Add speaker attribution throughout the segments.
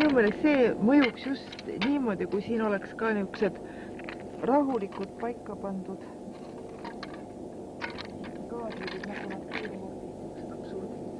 Speaker 1: Minu meelest see mõjuks just niimoodi, kui siin oleks ka niisugused rahulikud paika pandud kaadrid, nagu nad filmi niisugused absurdid.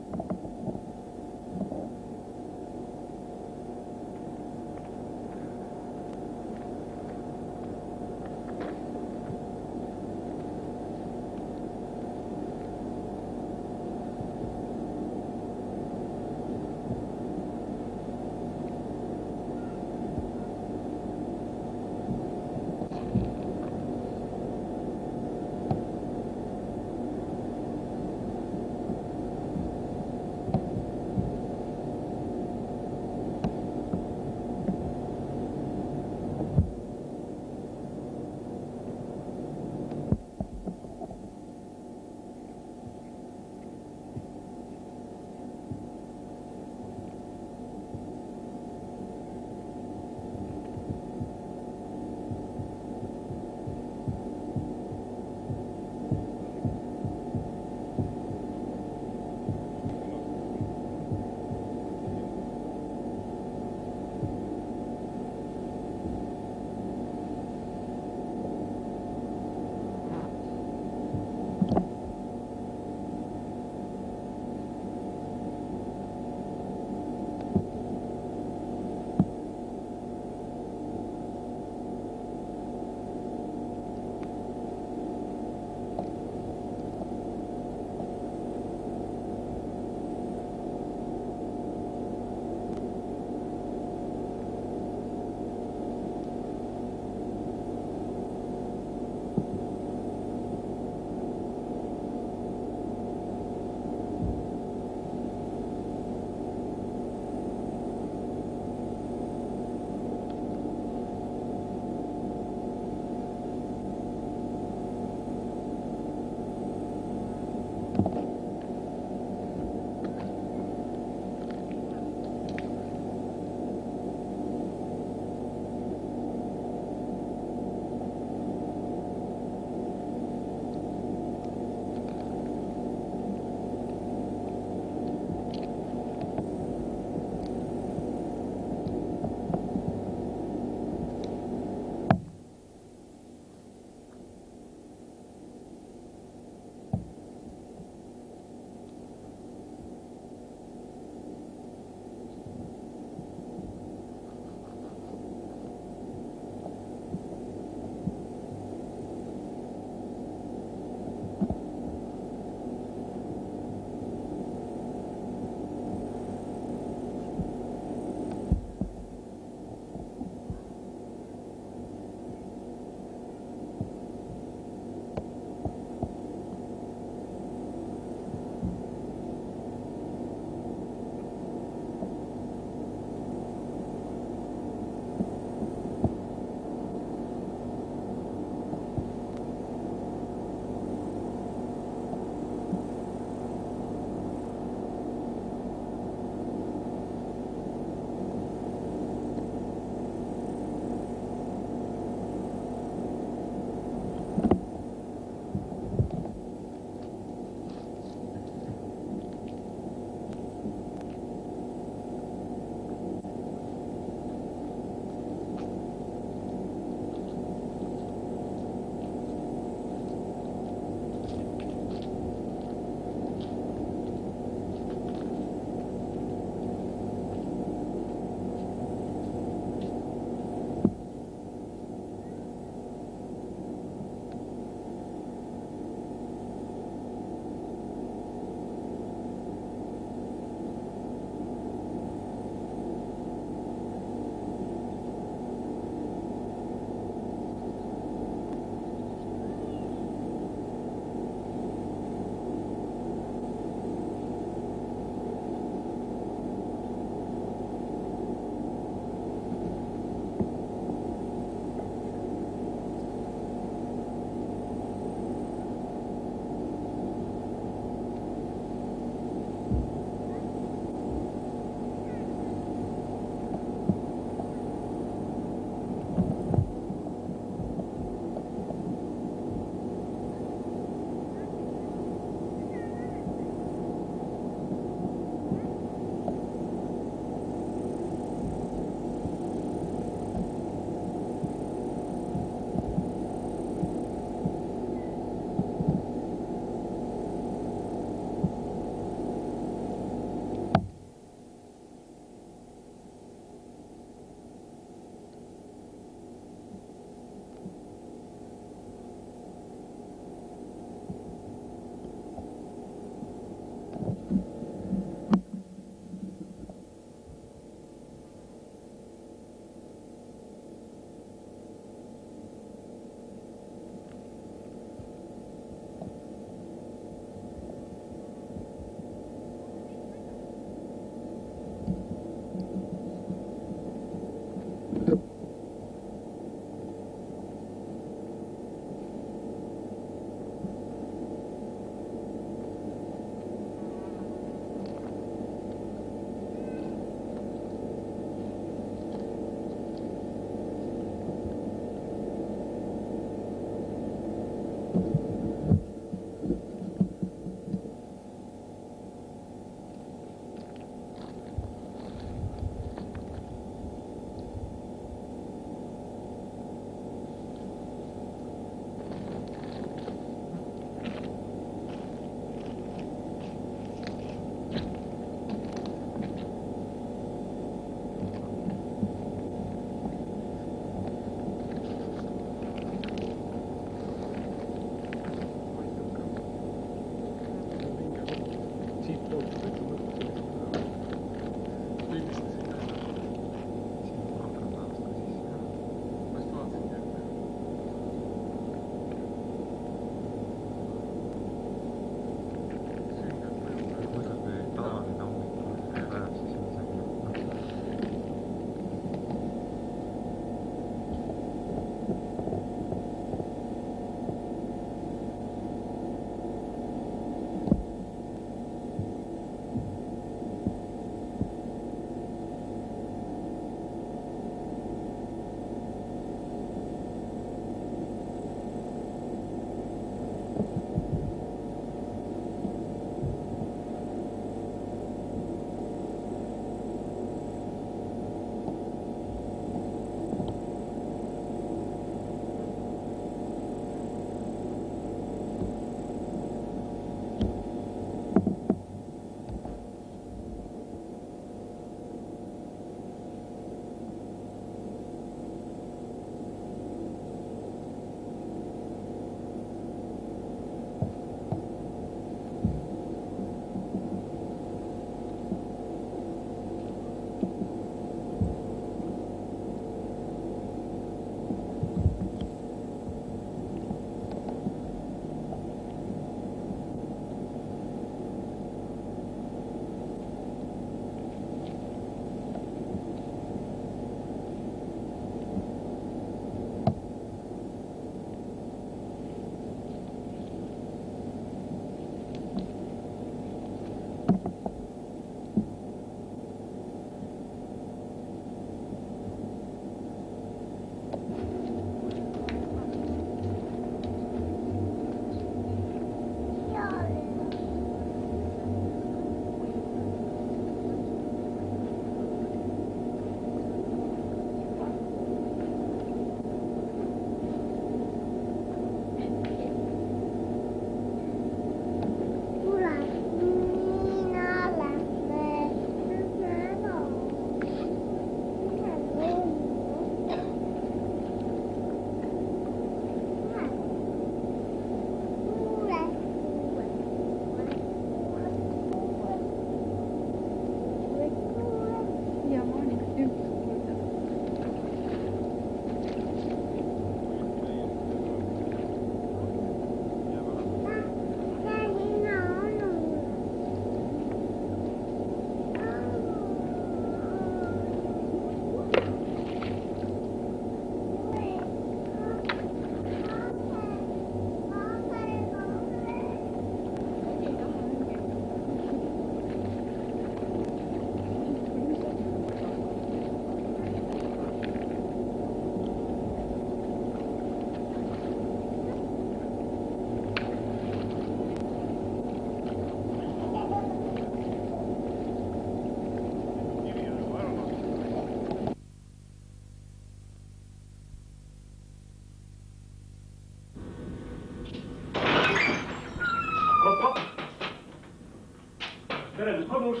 Speaker 2: Peremees kodus.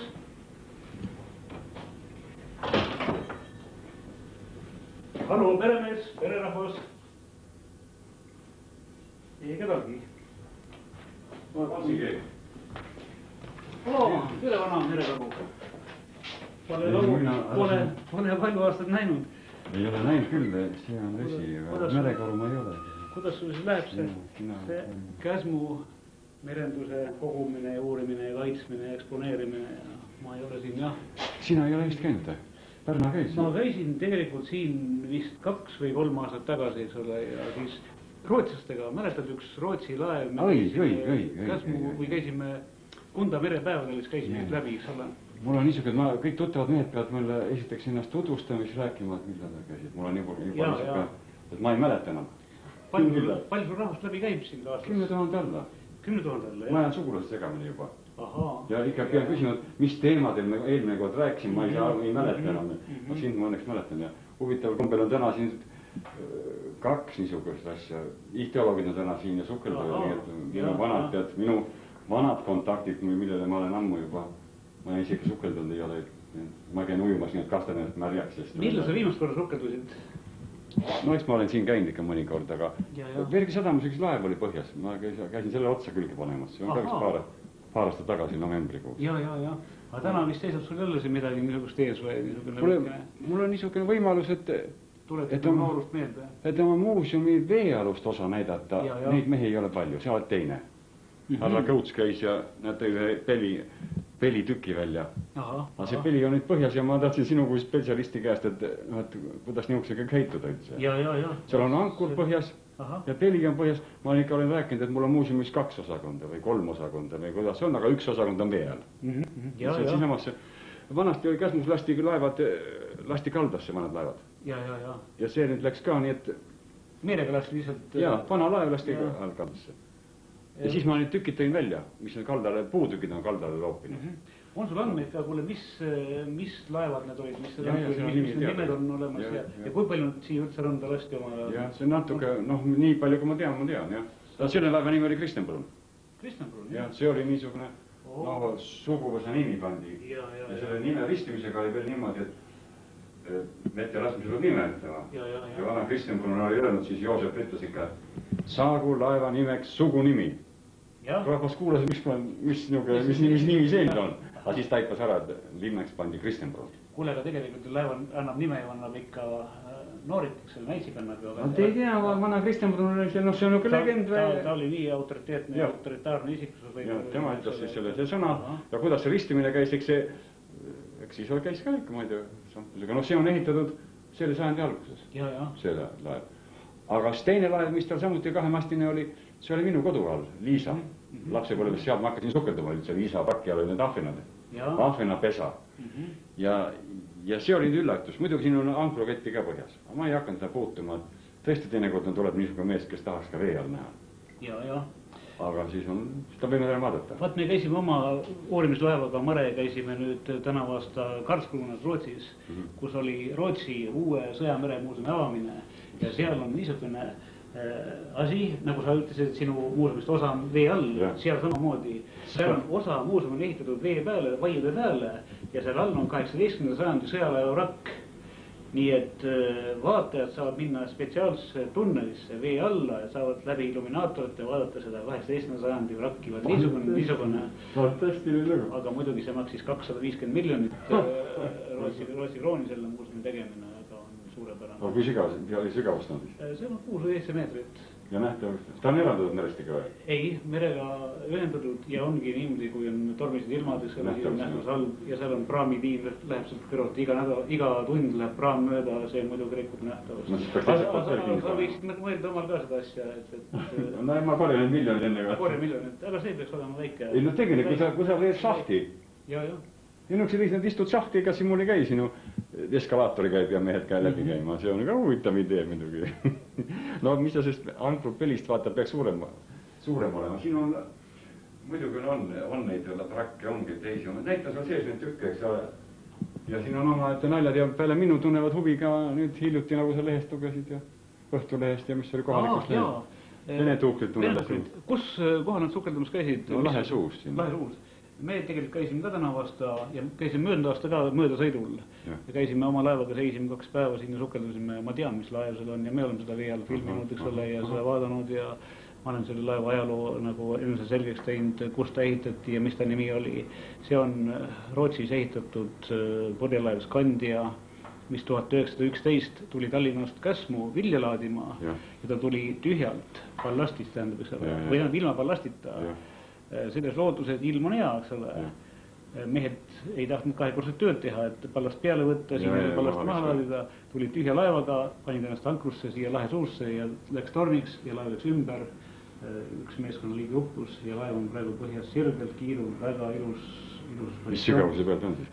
Speaker 2: Hallo, peremees, pererahvas. Ei kedagi.
Speaker 3: Tere
Speaker 2: vana mererahu. Pole palju aastat näinud.
Speaker 3: Ei ole näinud küll, see on tõsi, aga merekaru ma ei ole.
Speaker 2: Kuidas sul siis läheb see Käsmu merenduse kogumine, uurimine, kaitsmine, eksponeerimine? Ma ei ole siin, jah.
Speaker 3: Sina ei ole vist käinud? Pärna käis?
Speaker 2: Ma käisin tegelikult siin vist 2 või 3 aastat tagasi, eks ole, ja siis rootslastega, mäletad üks Rootsi laev? Käsmu või käisime Kunda merepäevadel, siis käisime läbi, eks ole.
Speaker 3: Mul on niisugune, kõik tuttavad mehed peavad mulle esiteks ennast tutvustamis rääkima, et millal nad käisid. Mul on juba niisugune, et ma ei mäleta enam.
Speaker 2: Palju sul rahvast läbi käib siin aastas?
Speaker 3: 10 000 alla.
Speaker 2: 10 000 alla, jah?
Speaker 3: Ma olen sugulased segamini juba.
Speaker 2: Ahaa.
Speaker 3: Ja ikka pean küsinud, mis teemadel me eelmine kord rääkisime, ma ei mäleta enam. Aga sind ma õnneks mäletan ja huvitav kombel on täna siin 2 niisugust asja. Ihteoloogid on täna siin ja sukelduja, minu vanad kontaktid, millele ma olen ammu juba, ma ei isegi sukeldunud ei ole. Ma käin ujumas nii, et kastan ennast märjaks.
Speaker 2: Millal sa viimast korda sukeldusid?
Speaker 3: No eks ma olen siin käinud ikka mõni kord, aga Vergi sadamas üks laev oli põhjas. Ma käisin selle otsa külge panemas. See on ka üks paar aastat tagasi novembrikuus.
Speaker 2: Ja. Aga täna vist seisab sul jälle siin midagi niisugust ees või?
Speaker 3: Mul on niisugune võimalus,
Speaker 2: et noorust meelde.
Speaker 3: Et oma muuseumi veealust osa näidata, neid mehi ei ole palju, see oled teine. Harla Kõuts käis ja nad tõi ühe pelitüki välja. Aga see peli on nüüd põhjas ja ma tahtsin sinu kui spetsialisti käest, et kuidas niisugusega käituda üldse. Seal on ankur põhjas ja peli on põhjas. Ma ikka olen rääkinud, et mul on muuseumis 2 osakonda või 3 osakonda või kuidas on, aga 1 osakond on vee all. Vanasti oli Käsmus lasti kaldasse vanad laevad. Ja see nüüd läks ka nii, et...
Speaker 2: Meelega lasti lihtsalt...
Speaker 3: Jaa, vana laev lasti kaldasse. Ja siis ma nüüd tükid tõin välja, mis need kaldale, puutükid on kaldale loopinud.
Speaker 2: On sul andmeid ka, kuule, mis laevad need olid, mis nimed on olemas ja kui palju nüüd siia üldse randa lasti oma...
Speaker 3: Jah, see natuke, nii palju kui ma tean, jah. Selle laeva nimi oli Kristenbrunn.
Speaker 2: Kristenbrunn,
Speaker 3: jah? See oli niisugune, suguvõsa nimi pandi. Ja selle nime ristimisega oli veel niimoodi, et vette laskmisel on nime ütlema. Ja vana Kristenbrunn oli öelnud, siis Joosep ütles ikka, saagu laeva nimeks sugunimi. Rahvas kuulas, mis nimi see on. Aga siis taipas ära, et nimeks pandi Kristenbrunn.
Speaker 2: Kuule, aga tegelikult laev annab nime ja annab ikka nooriteks, selle naisi kannab ju.
Speaker 3: Te ei tea, vana Kristenbrunn oli see on niisugune legend või...
Speaker 2: Ta oli nii autoriteetne ja autoritaarne isiksus.
Speaker 3: Tema ütles siis see sõna ja kuidas see ristimine käis, eks siis käis ka ikka, ma ei tea. See on ehitatud selle sajandi alguses. Selle laev. Aga teine laev, mis tal samuti 2-mastine oli, see oli minu kodu all, Liisa. Lapsepõlves sealt ma hakkasin sukelduma, see Liisa pakki all oli need ahvenad. Ahvenapesa. Ja ja see oli üllatus, muidugi siin on ankruketti ka põhjas, aga ma ei hakanud seda puutuma, tõesti teinekord tuleb niisugune mees, kes tahaks ka vee all näha.
Speaker 2: Ja.
Speaker 3: Aga siis on, seda võime täna vaadata.
Speaker 2: Vaat me käisime oma uurimislaevaga Mare, käisime nüüd tänavu aasta Karlskronas Rootsis, kus oli Rootsi uue sõjameremuuseumi avamine ja seal on niisugune asi, nagu sa ütlesid, sinu muuseumist osa on vee all, seal samamoodi. Seal on osa muuseum on ehitatud vee peale, vaiude peale ja seal all on 18. sajandi sõjalaeva rakk. Nii et vaatajad saavad minna spetsiaalse tunnelisse vee alla ja saavad läbi illuminaatorite vaadata seda 18. sajandi rakki. Niisugune. Aga muidugi see maksis 250 miljonit Rootsi krooni selle muuseumi tegemine, aga on suurepärane.
Speaker 3: Aga kui sügavust on siis?
Speaker 2: See on 6-7 meetrit.
Speaker 3: Ja nähtavasti. Ta on erandatud merestiga või?
Speaker 2: Ei, merega ühendatud ja ongi niimoodi, kui on tormised ilmad, ja seal on praamitiim, läheb sealt kõrvalt iga tund läheb praam mööda, see muidugi rikub nähtavust. Aga sa võiksid mõelda omal ka seda asja, et...
Speaker 3: No ma korjan need miljonid enne ka.
Speaker 2: Korjan miljonid, aga see peaks olema väike.
Speaker 3: Ei, no tegelikult, kui sa veed šahti.
Speaker 2: Ja.
Speaker 3: Ja nüüd see nad istud šahti, ega siin mul ei käi sinu eskalaatori käib ja mehed käi läbi käima, see on ka huvitav idee muidugi. No mis sa sest ankrupelist vaata peaks suurem olema, siin on, muidugi on neid rakke, ongi teisi, näitas on sees neid tükke, eks ole. Ja siin on oma, et naljad ja peale minu tunnevad huvi ka nüüd hiljuti, nagu sa lehest lugesid ja Õhtulehest ja mis oli kohalikust lehest. Vene tuukrid tunnevad siin.
Speaker 2: Kus kohal nad sukeldamas käisid?
Speaker 3: Lahesuus siin.
Speaker 2: Lahesuus. Me tegelikult käisime ka tänavu aasta ja käisime mööda aasta ka möödasõidul ja käisime oma laevaga, seisime 2 päeva siin ja sukeldusime, ma tean, mis laev seal on ja me oleme seda vee all filminud, eks ole, ja seda vaadanud ja ma olen selle laeva ajaloo nagu ilmselt selgeks teinud, kus ta ehitati ja mis ta nimi oli. See on Rootsis ehitatud purjelaev Skandia, mis 1911 tuli Tallinnast Käsmu vilja laadima ja ta tuli tühjalt ballastist, tähendab, eks ole, või ilma ballastita. Selles looduses ilm on hea, eks ole. Mehed ei tahtnud 2-kordsed tööd teha, et ballast peale võtta, siin ballast maha laadida, tulid tühja laevaga, panid ennast ankrusse siia lahesuusse ja läks tormiks ja laev läks ümber. Üks meeskonnaliigi uppus ja laev on praegu põhjas sirgelt kiirunud, väga ilus.
Speaker 3: Mis sügavuse pealt on siis?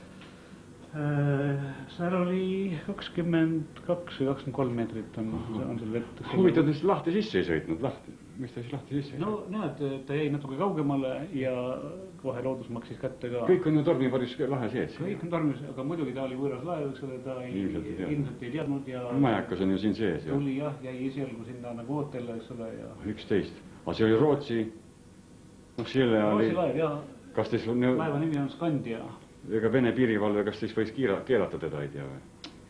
Speaker 2: Seal oli 22 või 23 meetrit on seal vett.
Speaker 3: Huvitav, et lahti sisse ei sõitnud, lahti. Mis ta siis lahti sisse ei sõitnud?
Speaker 2: No näed, ta jäi natuke kaugemale ja kohe loodus maksis kätte ka.
Speaker 3: Kõik on ju tormiparis lahe sees.
Speaker 2: Kõik on tormis, aga muidugi ta oli võõras laev, eks ole, ta ilmselt ei teadnud ja...
Speaker 3: Majakas on ju siin sees.
Speaker 2: Tuli jah, jäi esialgu sinna nagu ootele, eks ole.
Speaker 3: 11. Aga see oli Rootsi...
Speaker 2: Rootsi laev, jah.
Speaker 3: Kas teis on...
Speaker 2: Laeva nimi on Skandia.
Speaker 3: Ega Vene piirivalve, kas siis võis keelata teda, ei tea või?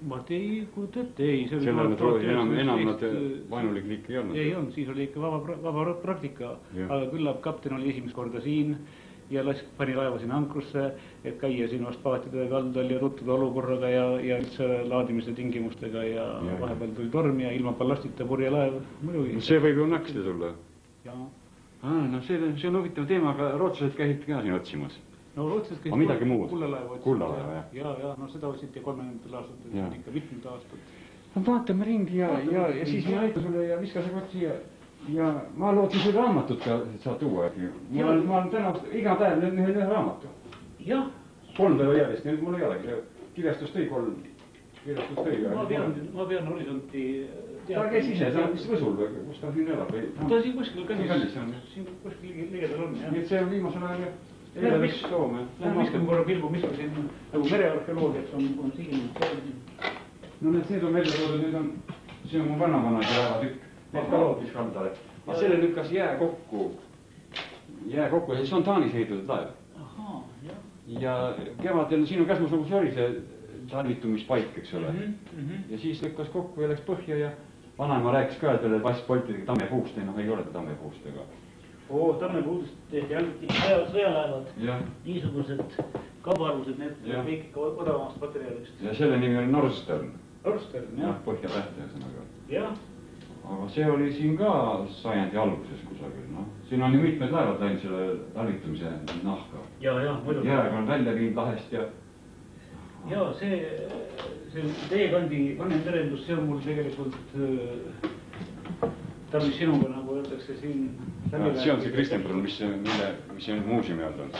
Speaker 2: Ma ei kujuta ette, ei.
Speaker 3: Selle enam nad vaenulik liik ei olnud?
Speaker 2: Ei olnud, siis oli ikka vaba praktika. Aga küllap kapten oli esimest korda siin ja pani laeva sinna ankrusse, et käia siin vast paatide kaldal ja tuttuda olukorraga ja üldse laadimise tingimustega ja vahepeal tuli torm ja ilma ballastita purjelaev.
Speaker 3: See võib ju näksida sulle?
Speaker 2: Jaa.
Speaker 3: No see on huvitav teema, aga rootslased käid ka siin otsimas.
Speaker 2: No rootslased käis
Speaker 3: kullalaeva, jah.
Speaker 2: Ja, no seda otsiti 30. aastatel, ikka mitmed aastad.
Speaker 3: No vaatame ringi ja siis ma näitan sulle ja viska see kott siia. Ja ma lootsin seda raamatut ka saad tuua. Ma olen täna iga päev ühe raamatu.
Speaker 2: Jah.
Speaker 3: 3 päeva järjest, nüüd mul ei olegi. Kirjastus tõi 3.
Speaker 2: Ma pean horisonti...
Speaker 3: Ta käis ise, ta on vist Võsul või kus ta siin elab?
Speaker 2: Ta siin kuskil kallis. Siin kuskil ligedal on, jah.
Speaker 3: Nii et see on viimasel ajal...
Speaker 2: Lähen viskan korra pilgu, mis on siin nagu merearheoloogiaks on siin.
Speaker 3: No need on välja toodud, nüüd on, see on mu vanavanad ja laevatükk. Need kaloodis kaldale. Aga selle lükkas jää kokku, see on Taanis ehitatud laev.
Speaker 2: Ahaa, jah.
Speaker 3: Ja kevadel siin on Käsmus nagu see oli see talvitumispaik, eks ole. Ja siis lükkas kokku ja läks põhja ja vanaema rääkis ka, et veel vaspoltidega tammepuust, ei ole ta tammepuust, aga...
Speaker 2: Tammepuudust tehti ainult sõjalaevad, niisugused kabarused, need kõik ikka odavamast materjalist.
Speaker 3: Ja selle nimi oli Norstern.
Speaker 2: Norstern, jah.
Speaker 3: Põhjatähte, ühesõnaga.
Speaker 2: Jah.
Speaker 3: Aga see oli siin ka sajandi alguses kusagil, noh. Siin on ju mitmed laevad läinud selle talvitumise nahka.
Speaker 2: Ja, muidugi.
Speaker 3: Jääga on välja viinud lahest ja...
Speaker 2: Ja, see teie kandi vanem merendus, see on mul tegelikult... Tarvis sinuga, nagu öeldakse siin...
Speaker 3: See on see Kristenbrunn, mis on muuseumi all on.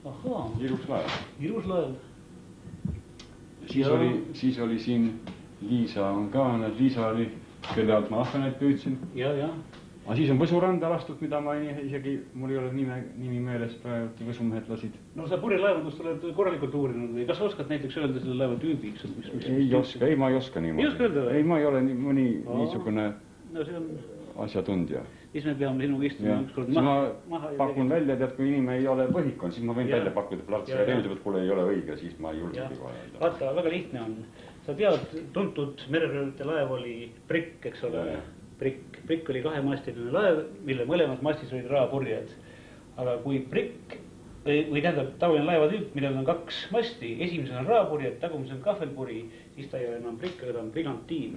Speaker 2: Ahaa.
Speaker 3: Ilus laev.
Speaker 2: Ilus laev.
Speaker 3: siis oli siin Liisa on ka, Liisa oli, kelle alt ma ahvenaid püüdsin. Aga siis on Võsuranda lastud, mida ma isegi, mul ei ole nimi meeles praegu, võsumehed lasid.
Speaker 2: No sa purjelaevandust oled korralikult uurinud või kas oskad näiteks öelda selle laeva tüübiks?
Speaker 3: Ma ei oska niimoodi.
Speaker 2: Ei oska öelda või?
Speaker 3: Ei, ma ei ole mõni niisugune asjatundja.
Speaker 2: Siis me peame sinuga istuma ükskord
Speaker 3: maha. Ma pakun välja, tead, kui inimene ei ole põhikon, siis ma võin välja pakkuda plats ja teenib, et kuule ei ole õige, siis ma ei julgegi kohe öelda.
Speaker 2: Vaata, väga lihtne on. Sa tead, tuntud mereröövlite laev oli Prikk, eks ole. Prikk oli kahemastiline laev, mille mõlemas mastis olid raapurjed. Aga kui Prikk, või tähendab tavaline laevatüüp, millel on 2 masti, esimesel on raapurjed, tagumisel on kahvelpuri, siis ta ei ole enam Prikk, aga ta on Brigantiin.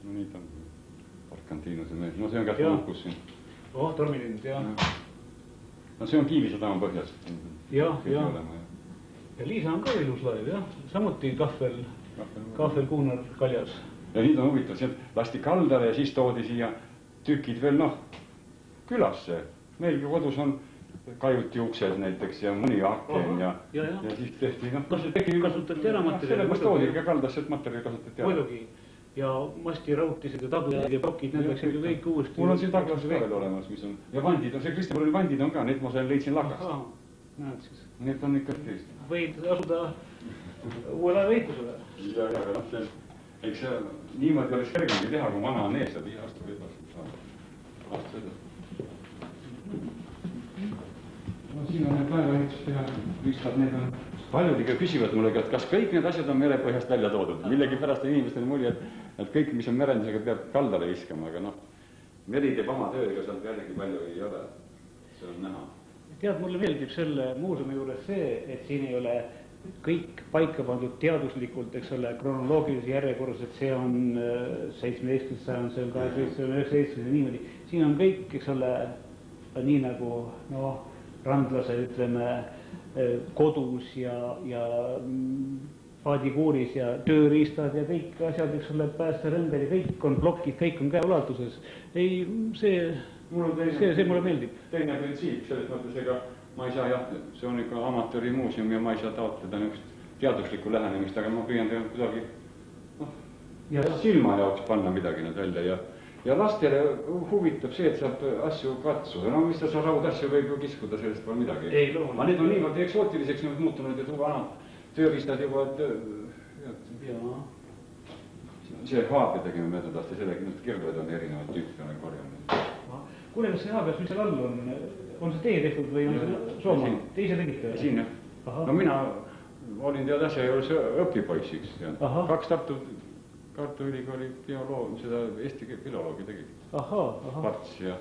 Speaker 3: No nii ta on. Barkantiinuse mees. No see on kätte uhkus siin.
Speaker 2: Tormilind, jah.
Speaker 3: No see on Kiivisadama põhjas.
Speaker 2: Ja Liisa on ka ilus laev, jah. Samuti kahvel kuunar kaljas.
Speaker 3: Ja nüüd on huvitav, see lasti kaldale ja siis toodi siia tükid veel, külasse. Meilgi kodus on kajuti uksed näiteks ja mõni aken ja siis tehti,
Speaker 2: kasutati ära materjali.
Speaker 3: Sellepärast toodi ikka kaldasse, et materjali kasutati ära.
Speaker 2: Muidugi. Ja mastirautised ja taglad ja pakid, need läksid ju kõik uuesti.
Speaker 3: Mul on siin taglas veel olemas, mis on. Ja vandid on, see Kristjanil vandid on ka, need ma leidsin lakast.
Speaker 2: Näed siis.
Speaker 3: Need on ikka tõesti.
Speaker 2: Võid asuda uue laeva ehitusele.
Speaker 3: Ja, eks see niimoodi oleks kergemgi teha, kui vana on ees ja 5 aastat edasi. No siin on need laevaehitus teha, vistad need on. Paljud ikka küsivad mulle, et kas kõik need asjad on merepõhjast välja toodud. Millegi pärast inimestel mulje, et kõik, mis on merendusega, peab kaldale viskama, aga meri teeb oma töö, ega sealt jällegi palju ei ole. See on näha.
Speaker 2: Tead, mulle meeldib selle muuseumi juures see, et siin ei ole kõik paika pandud teaduslikult, eks ole, kronoloogilise järjekorras, et see on 17. sajand, see on 18. 19. niimoodi. Siin on kõik, eks ole, nii nagu randlase, ütleme, kodus ja paadikuuris ja tööriistad ja kõik asjad, eks ole, päästerõndel ja kõik on plokid, kõik on käeulatuses. Ei, see mulle meeldib.
Speaker 3: Teine printsiip, selles mõttes, ega ma ei saa see on ikka amatöörimuuseum ja ma ei saa taotleda niisugust teaduslikku lähenemist, aga ma püüan teha kuidagi silma jaoks panna midagi nüüd välja ja lastele huvitab see, et saab asju katsuda. No mis sa raudasju võib ju kiskuda, sellest pole midagi. Aga need on niimoodi eksootiliseks muutunud ja vanad tööriistad juba, see haabja tegime möödunud aasta, sellega kirveid on erinevad tüüpi korjanud.
Speaker 2: Kuule, kas see haabjas, mis seal all on see teie tehtud või on see Sooma? Te ise tegite?
Speaker 3: Siin, jah. No mina olin tead asja juures õpipoissiks. 2 Tartu Ülikooli bioloog, seda eesti filoloogi tegid. Parts ja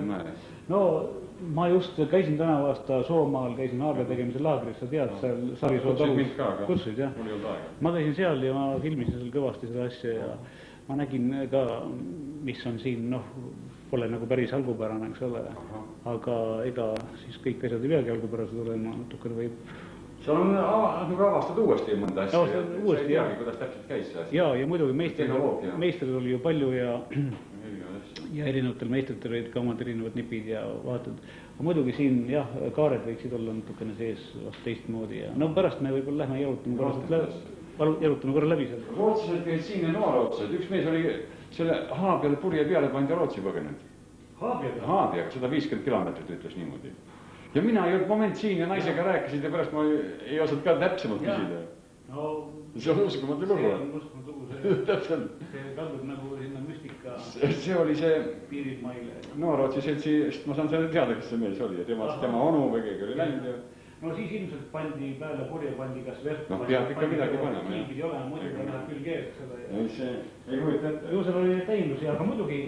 Speaker 3: Mäe.
Speaker 2: No ma just käisin tänavu aasta Soomaal, käisin haabja tegemise laagris, sa tead, seal Sarisoo talus. Kutsusid, jah. Ma käisin seal ja ma filmisin seal kõvasti seda asja ja ma nägin ka, mis on siin, pole nagu päris algupärane, eks ole. Aga ega siis kõik asjad ei peagi algupärased olema, natukene võib.
Speaker 3: Seal on avastad uuesti mõnda asja ja sa ei teagi, kuidas täpselt käis see asja.
Speaker 2: Ja muidugi meistril oli ju palju ja erinevatel meistritel olid ka omad erinevad nipid ja vaatad. Aga muidugi siin, kaared võiksid olla natukene sees teistmoodi ja pärast me võib-olla lähme jalutame korra läbi seal.
Speaker 3: Rootslased käid siin ja noorootslased. Üks mees oli selle haabjale purje peale pandi Rootsi põgenenud. Haabjaga 150 kilomeetrit ütles niimoodi. Ja mina ei olnud moment siin ja naisega rääkisid ja pärast ma ei osanud ka täpsemalt küsida. See on uskumatu lugu.
Speaker 2: See on uskumatu lugu.
Speaker 3: Täpselt.
Speaker 2: See kaldub nagu sinna müstika
Speaker 3: see oli see
Speaker 2: piirimaile.
Speaker 3: Rootsi seltsist, ma saan selle teada, kes see mees oli ja tema onu või keegi oli läinud ja...
Speaker 2: No siis ilmselt pandi peale purje, pandi kas verd.
Speaker 3: Peab ikka midagi panema.
Speaker 2: Nii pidi olema, muidugi läheb küll kees.
Speaker 3: Ei huvita, et...
Speaker 2: Ju seal oli täiendusi, aga muidugi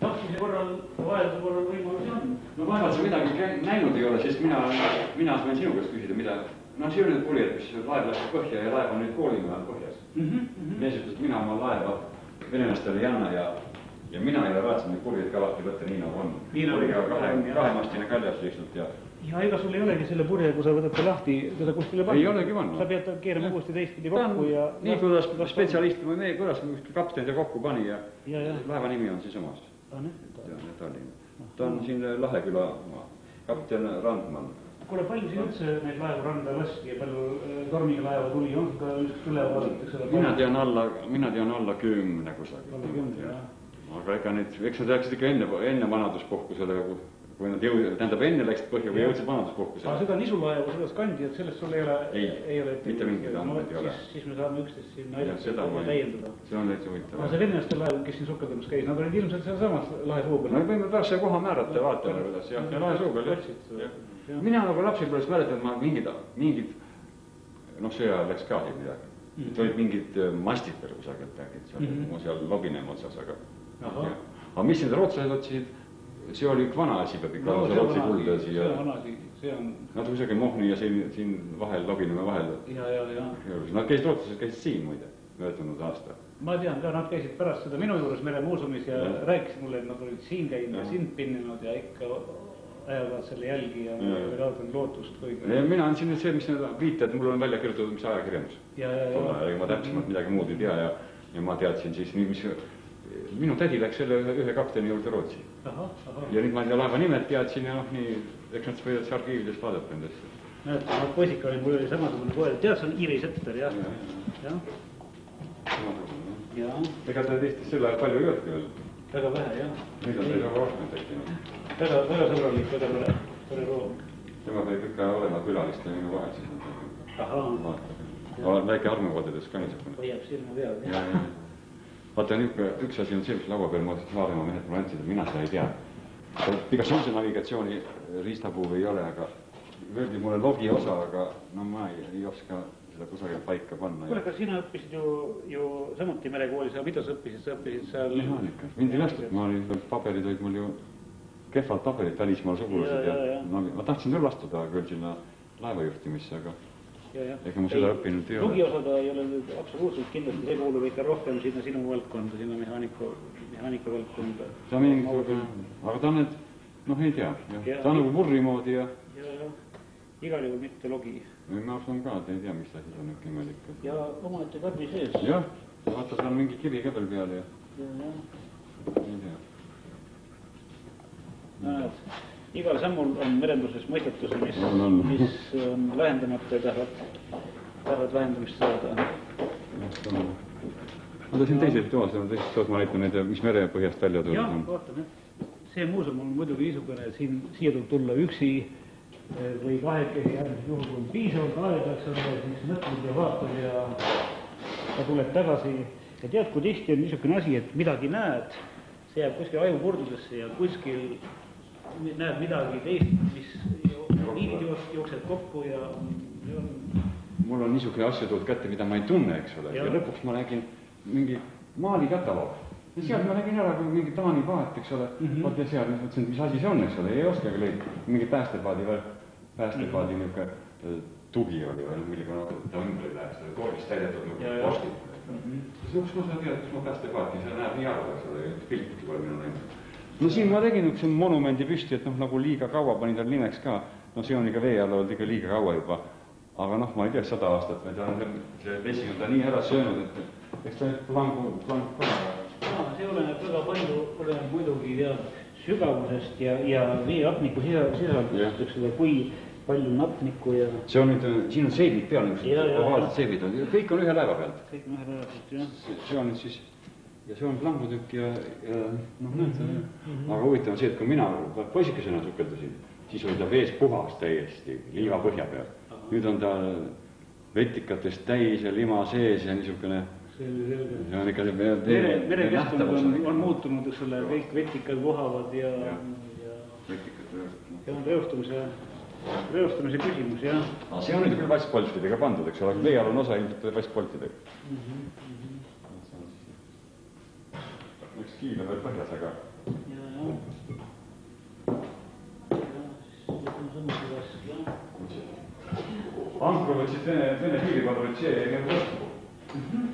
Speaker 2: tahtmise korral, vajaduse korral võimalusi on.
Speaker 3: No vaevalt sa midagi näinud ei ole, sest mina võin sinu käest küsida, mida... See oli need purjed, mis laev läks põhja ja laev on nüüd koolime all põhjas. Mees ütles, et mina oma laeva venelastele ei anna ja mina ei ole raatsin neid purjeid ka lahti võtta nii nagu on. Oli ka kahemastine kaljas lihtsalt ja...
Speaker 2: Ja ega sul ei olegi selle purje, kui sa võtate lahti, teda kuskile panna.
Speaker 3: Ei olegi panna.
Speaker 2: Sa pead keerama uuesti teistpidi kokku ja...
Speaker 3: Nii kuidas spetsialist või meie, kuidas kapten ta kokku pani ja laeva nimi on siis omas. Ta on siin Laheküla kapten Randman.
Speaker 2: kuule, palju siin üldse neid laevu randa laski ja palju tormiga laeva tuli, ongi ka üle vaadatakse?
Speaker 3: Mina tean alla 10 kusagil.
Speaker 2: Alla 10, jah.
Speaker 3: Aga ega neid, eks nad läksid ikka enne vanaduspuhkusele, kui nad tähendab enne läksid põhja või jõudsid vanaduspuhkusele.
Speaker 2: Aga seda nisulaevu, seda skandi, et sellest sul ei ole
Speaker 3: mitte mingid andmed ei ole.
Speaker 2: Siis me saame üksteist siin aidata ja täiendada.
Speaker 3: See on täitsa huvitav.
Speaker 2: See venelaste laev, kes siin sukeldamas käis, nad olid ilmselt seal samas lahe suu peal.
Speaker 3: Me võime pärast see koha määrata ja vaatame, kuidas jah, lahe suu peal. Mina nagu lapsepõlvest mäletan, et ma mingid, see läks ka siin midagi. Et olid mingid mastid veel kusagilt räägid, seal lobinema otsas, aga mis need rootslased otsisid, see oli ikka vana asi, peab ikka rootsi kulda siia.
Speaker 2: See on vana asi, see on...
Speaker 3: Nad kusagil Mohni ja siin vahel, lobinema vahel.
Speaker 2: Ja.
Speaker 3: Nad rootslased käisid siin muide, möödunud aasta.
Speaker 2: Ma tean ka, nad käisid pärast seda minu juures meremuusumis ja rääkisid mulle, et nad olid siin käinud ja siin pinninud ja ikka ajavad selle jälgi ja raadanud lootust.
Speaker 3: Mina on siin see, mis need viited, mul on välja kirjutatud, mis ajakirjandus. Ma täpsemalt midagi muud ei tea ja ma teadsin siis, mis minu tädi läks selle ühe kapteni juurde Rootsi. Ja nüüd ma laeva nimed teadsin ja nii, eks nad võivad see arhiividest vaadata endast.
Speaker 2: Näete, ma poisika olin, mul oli samasugune koel. Tead, see on Iiri Setter, jah? Jah.
Speaker 3: Ega ta teistest selle ajal palju ei öeldki veel.
Speaker 2: Väga vähe, jah.
Speaker 3: Nüüd on ta juba rohkem tekkinud.
Speaker 2: Väga sõbralik, väga tore room.
Speaker 3: Tema peab ikka olema külaliste minu vahel siis.
Speaker 2: Ahaa.
Speaker 3: Olen väike armukodedes ka niisugune.
Speaker 2: Hoiab silma peal.
Speaker 3: Ja. Vaata, üks asi on see, mis laua peal Saaremaa mehed mulle andsid, et mina seda ei tea. Igasuguse navigatsiooni riistapuu ei ole, aga öeldi mulle logi osa, aga ma ei oska seda kusagil paika panna.
Speaker 2: Kuule, kas sina õppisid ju samuti merekoolis, aga mida sa õppisid? Sa õppisid seal...
Speaker 3: Mehaanikas. Mind ei lastud, paberid olid mul ju kehvad paberid välismaal sugulased ja ma tahtsin küll astuda küll sinna laevajuhtimisse, aga ega ma seda õppinud ei ole.
Speaker 2: Logiosada ei ole nüüd absoluutselt kindlasti, see kuulub ikka rohkem sinna sinu valdkonda, sinna mehaanika valdkonda.
Speaker 3: Aga ta on need, ei tea, ta on nagu murri moodi ja...
Speaker 2: Igal juhul mitte logi.
Speaker 3: Ma arvan ka, et ei tea, mis asi ta nüüd imelik.
Speaker 2: Ja omaette karbi sees.
Speaker 3: Jah, vaata, seal on mingi kivi ka veel peal ja... Ei tea.
Speaker 2: Igal sammul on merenduses mõistatus, mis on lahendamata ja tahavad lahendamist saada.
Speaker 3: Aga siin teises toas ma näitan neid, mis merepõhjast välja tulnud on.
Speaker 2: Jah, vaatame. See muuseum on muidugi niisugune, et siia tuleb tulla üksi või kahekesi järgmises juhul, kui on piisavalt aega, siis mõtled ja vaatad ja tuleb tagasi. Ja tead, kui tihti on niisugune asi, et midagi näed, see jääb kuskil ajukurdudesse ja kuskil näed midagi teist, mis liinid jookseb kokku ja...
Speaker 3: Mul on niisugune asja tulnud kätte, mida ma ei tunne, eks ole. Ja lõpuks ma nägin mingi maalikataloog. Ja seal ma nägin ära, kui mingi Taani paat, eks ole. Vaat ja seal mõtlesin, mis asi see on, eks ole. Ei oskagi leida. Mingi päästepaadi niuke tugi oli veel, millega ta ümber läheb. Seda toolist täidetud nagu postid. Siis ma saan teada, kus ma päästepaati, see näeb nii arva, eks ole. Pilti pole minu näinud. No siin ma tegin üks monumendi püsti, et nagu liiga kaua panin tal nimeks ka. See on ikka vee all olnud ikka liiga kaua juba. Aga ma ei tea, 100 aastat, see vesi on ta nii ära söönud, et eks ta nüüd plangu kohe.
Speaker 2: See oleneb väga palju muidugi sügavusest ja veeapniku sisaldusest, kui palju napnikku ja...
Speaker 3: See on nüüd, siin on seebid peal, ovaalsed seebid on, kõik on ühe laeva pealt.
Speaker 2: Kõik on ühe laeva pealt, jah.
Speaker 3: See on nüüd siis... Ja see on plangutükk ja näed seda. Aga huvitav on see, et kui mina poisikesena sukeldasin, siis oli ta vees puhas täiesti, liiva põhja peal. Nüüd on ta vetikatest täis ja lima sees ja niisugune... See on ikka
Speaker 2: merekeskkond on muutunud, eks ole, kõik vetikad vohavad ja... Ja on reostamise küsimus, jah.
Speaker 3: See on nüüd küll vastpoltidega pandud, eks ole, vee all on osa ilmselt vastpoltidega. Üks kiive veel põhjas, aga... Ankru võtsid Vene piiripadurid see ja võrku.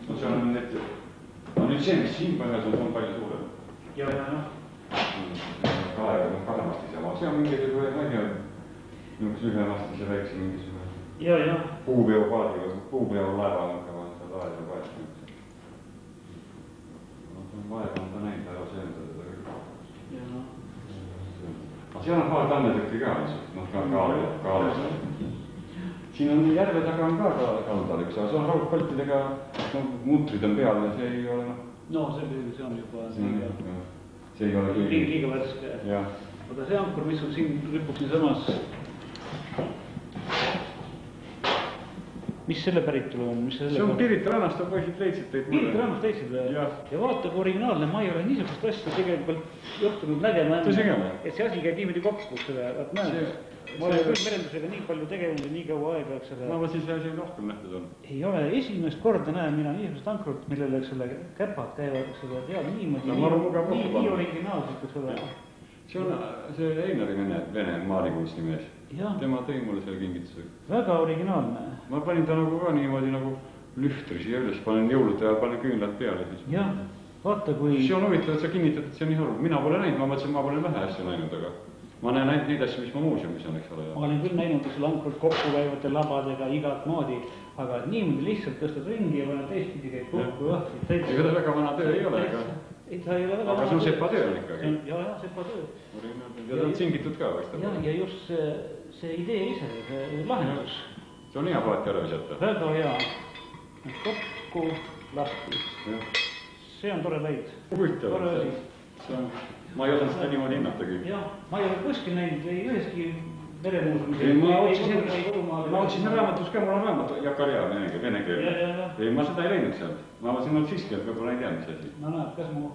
Speaker 3: No see on nüüd... Nüüd see, mis siin põhjas on palju suurem. Kahemastis ja see on mingisugune, ma ei tea, niisuguse ühemastis ja väikse mingisugune... Puupeopaadiga, puupeolaeva hakkavad seda aeda paetama. Vaeva on ta näinud ära sööndada seda küll. seal on paar tammetükki ka, noh, kaalus. Siin on järve taga on ka kaldal üks, aga see on raudpaltidega, mutrid on peal ja see ei ole noh.
Speaker 2: No see on juba
Speaker 3: see ei ole
Speaker 2: liiga värske. Aga see ankur, mis on siin ripub siin samas, mis selle päritolu on?
Speaker 3: See on Pirita rannast, on poisid leidsid teid mulle.
Speaker 2: Pirita rannast leidsid või? Ja vaata, kui originaalne, ma ei ole niisugust asja tegelikult juhtunud nägema, et see asi käib niimoodi kokku. Ma olen küll merendusega nii palju tegenud ja nii kaua aega.
Speaker 3: Ma siis asi rohkem nähtud on.
Speaker 2: Ei ole, esimest korda näen mina niisugust ankrut, millele käpad käivad teada niimoodi. Nii originaalselt.
Speaker 3: See on see Einari vene maalikunsti mees. Tema tõi mulle selle kingitusega.
Speaker 2: Väga originaalne.
Speaker 3: Ma panin ta nagu ka niimoodi nagu lühtri siia üles, panen jõulud ja panen küünlad peale.
Speaker 2: Jah, vaata kui...
Speaker 3: See on huvitav, et sa kinnitad, et see on nii harv. Mina pole näinud, ma mõtlesin, ma pole vähe asja näinud, aga ma näen ainult neid asju, mis ma muuseumis on, eks ole. Ma olen
Speaker 2: küll näinud, et sul ankrut kokku käivate labadega igat moodi, aga niimoodi lihtsalt tõstad ringi ja paned teistpidi käib kokku.
Speaker 3: Ega ta väga vana töö ei ole, aga see on sepatöö ikkagi.
Speaker 2: Jaa, sepatöö.
Speaker 3: Ja ta on singitud ka vast.
Speaker 2: Ja just see idee ise, see lahendus.
Speaker 3: See on hea paati ära visata.
Speaker 2: Väga hea. Kokku lahti. See on tore leid.
Speaker 3: Huvitav. Ma ei osanud seda niimoodi hinnatagi.
Speaker 2: Jah, ma ei ole kuskil näinud, ei üheski meremuusumis.
Speaker 3: Ma otsisin raamatus ka, mul on raamat Jakarja vene keel. Ei, ma seda ei leidnud sealt. Ma mõtlesin, et siiski, et võib-olla ei tea, mis asi.
Speaker 2: No näed, kas mu